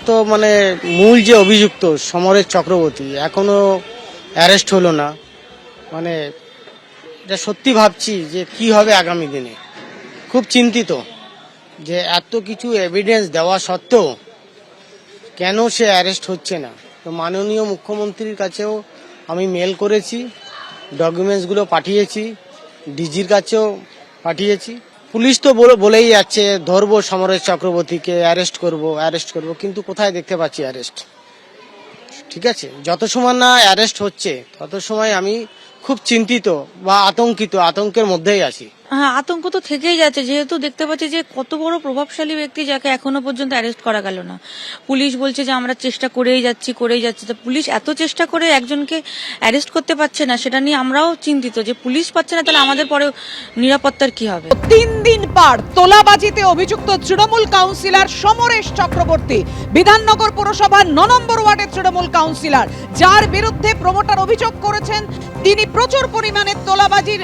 তো মানে মূল যে অভিযুক্ত সমরেশ চক্রবর্তী এখনো অ্যারেস্ট হলো না। মানে এটা সত্যি ভাবছি যে কি হবে আগামী দিনে। খুব চিন্তিত যে এত কিছু এভিডেন্স দেওয়া সত্ত্বেও কেন সে অ্যারেস্ট হচ্ছে না। তো মাননীয় মুখ্যমন্ত্রীর কাছেও আমি মেল করেছি, ডকুমেন্টসগুলো পাঠিয়েছি, ডিজির কাছেও পাঠিয়েছি। পুলিশ তো বলেই যাচ্ছে ধরবো সমরেশ চক্রবর্তীকে, অ্যারেস্ট করব, কিন্তু কোথায় দেখতে পাচ্ছি অ্যারেস্ট। ঠিক আছে, যত সময় না অ্যারেস্ট হচ্ছে তত সময় আমি খুব চিন্তিত বা আতঙ্কের মধ্যেই আছি। হ্যাঁ, আতঙ্ক তো থেকেই যাচ্ছে, যেহেতু দেখতে পাচ্ছি যে কত বড় প্রভাবশালী ব্যক্তি যাকে এখনো পর্যন্ত অ্যারেস্ট করা গেল না। পুলিশ বলছে যে আমরা চেষ্টা করেই যাচ্ছি। তো পুলিশ এত চেষ্টা করে একজনকে অ্যারেস্ট করতে পারছে না, সেটা নিয়ে আমরাও চিন্তিত যে পুলিশ পাচ্ছে না, তাহলে আমাদের পরে নিরাপত্তার কি হবে। 3 দিন পার তোলাবাজিতে অভিযুক্ত তৃণমূল কাউন্সিলর সমরেশ চক্রবর্তী, বিধাননগর পুরসভার 9 নম্বর ওয়ার্ডের তৃণমূল কাউন্সিলর, যার বিরুদ্ধে প্রমোটার অভিযোগ করেছেন তিনি প্রচুর পরিমাণে তোলাবাজির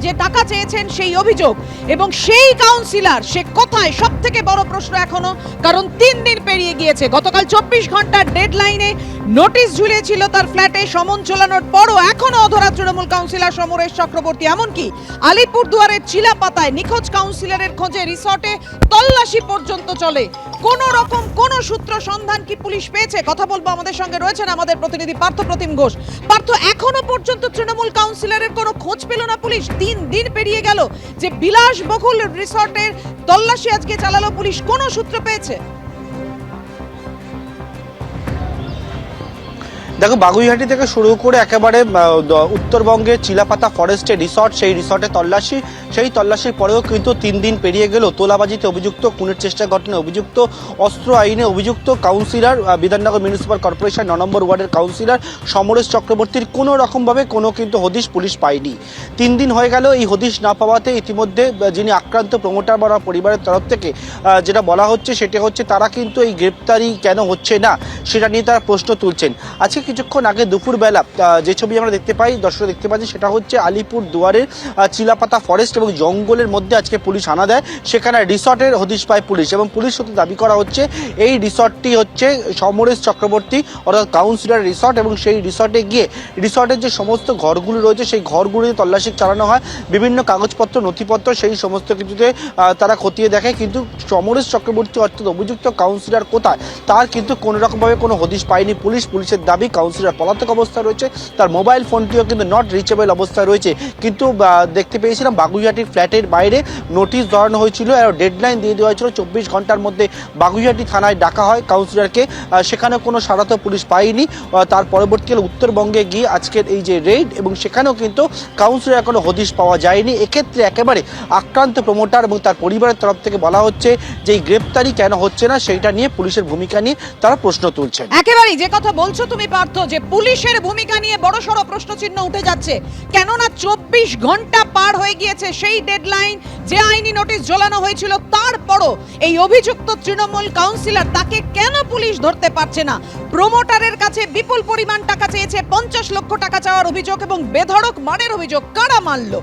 যে টাকা চেয়েছেন সেই অভিযোগ। এবং সেই কাউন্সিলর সে কোথায়, সব থেকে বড় প্রশ্ন এখনো, কারণ 3 দিন পেরিয়ে গিয়েছে। গতকাল 24 ঘন্টার ডেডলাইনে নোটিশ ঝুলিয়েছিল তার ফ্ল্যাটে, সমন ঝোলানোর পরও এখনো অধরা তৃণমূল কাউন্সিলর সমরেশ চক্রবর্তী। এমনকি আলিপুরদুয়ারের চিলাপাতায় নিখোঁজ কাউন্সিলরের খোঁজে রিসর্টে তল্লাশি পর্যন্ত চলে। কোন রকম কোন সূত্র সন্ধান কি পুলিশ পেয়েছে? কথা বলবো, আমাদের সঙ্গে রয়েছেন আমাদের প্রতিনিধি পার্থ প্রতিম ঘোষ। পার্থ, এখনো পর্যন্ত তৃণমূল কাউন্সিলরের কোনো খোঁজ পেল না পুলিশ? 3 দিন পেরিয়ে গেল, যে বিলাসবহুল রিসর্টের তল্লাশি আজকে চালালো পুলিশ, কোন সূত্র পেয়েছে? দেখো, বাগুইহাটি থেকে শুরু করে একেবারে উত্তরবঙ্গের চিলাপাতা ফরেস্টে রিসর্ট, সেই রিসর্টে তল্লাশি, সেই তল্লাশির পরেও কিন্তু 3 দিন পেরিয়ে গেল। তোলাবাজিতে অভিযুক্ত, খুনের চেষ্টা ঘটনায় অভিযুক্ত, অস্ত্র আইনে অভিযুক্ত কাউন্সিলর, বিধাননগর মিউনিসিপাল কর্পোরেশন 9 নম্বর ওয়ার্ডের কাউন্সিলর সমরেশ চক্রবর্তীর কোনো রকমভাবে কোনো কিন্তু হদিশ পুলিশ পায়নি। 3 দিন হয়ে গেল। এই হদিশ না পাওয়াতে ইতিমধ্যে যিনি আক্রান্ত প্রমোটার বা পরিবারের তরফ থেকে যেটা বলা হচ্ছে সেটা হচ্ছে তারা কিন্তু এই গ্রেপ্তারি কেন হচ্ছে না সেটা নিয়ে তারা প্রশ্ন তুলছেন। আজকে কিছুক্ষণ আগে দুপুরবেলা যে ছবি আমরা দেখতে পাই, দর্শক দেখতে পাচ্ছি, সেটা হচ্ছে আলিপুর দুয়ারের চিলাপাতা ফরেস্ট এবং জঙ্গলের মধ্যে আজকে পুলিশ হানা দেয়। সেখানে রিসর্টের হদিশ পায় পুলিশ, এবং পুলিশ সূত্রে দাবি করা হচ্ছে এই রিসর্টটি হচ্ছে সমরেশ চক্রবর্তী অর্থাৎ কাউন্সিলর রিসর্ট। এবং সেই রিসর্টে গিয়ে রিসর্টের যে সমস্ত ঘরগুলো রয়েছে সেই ঘরগুলিতে তল্লাশি চালানো হয়, বিভিন্ন কাগজপত্র নথিপত্র সেই সমস্ত কিছুতে তারা খতিয়ে দেখে। কিন্তু সমরেশ চক্রবর্তী অর্থাৎ অভিযুক্ত কাউন্সিলর কোথায়, তার কিন্তু কোনো রকমভাবে কোনো হদিশ পায়নি পুলিশ। পুলিশের দাবি কাউন্সিলর পলাতক অবস্থা রয়েছে, তার মোবাইল ফোনটিও কিন্তু নট রিচেবল অবস্থায় রয়েছে। কিন্তু দেখতে পেয়েছিলাম বাগুইহাটির ফ্ল্যাটের বাইরে নোটিশ ধরানো হয়েছিল আর ডেডলাইন দিয়ে দেওয়া হয়েছিল 24 ঘন্টার মধ্যে বাগুইহাটি থানায় ডাকা হয় কাউন্সিলরকে। সেখানে কোনো সাড়া তো পুলিশ পায়নি। তার পরবর্তীকালে উত্তরবঙ্গে গিয়ে আজকের এই যে রেড, এবং সেখানেও কিন্তু কাউন্সিলর কোনো হদিশ পাওয়া যায়নি। এক্ষেত্রে একেবারে আক্রান্ত প্রমোটার এবং তার পরিবারের তরফ থেকে বলা হচ্ছে যে এই গ্রেপ্তারি কেন হচ্ছে না সেইটা নিয়ে পুলিশের ভূমিকা নিয়ে তারা প্রশ্ন তুলছেন। একেবারেই যে কথা বলছো তুমি পার্থ, যে পুলিশের ভূমিকা নিয়ে বড়সড় প্রশ্নচিহ্ন উঠে যাচ্ছে। কেননা 24 ঘন্টা পার হয়ে গিয়েছে সেই ডেডলাইন, যে আইনি নোটিশ ঝোলানো হয়েছিল, তারপরও এই অভিযুক্ত তৃণমূল কাউন্সিলর, তাকে কেন পুলিশ ধরতে পারছে না? প্রমোটারের কাছে বিপুল পরিমাণ টাকা চেয়েছে, 50 লক্ষ টাকা চাওয়ার অভিযোগ এবং বেধড়ক মারের অভিযোগ। কারা মারল?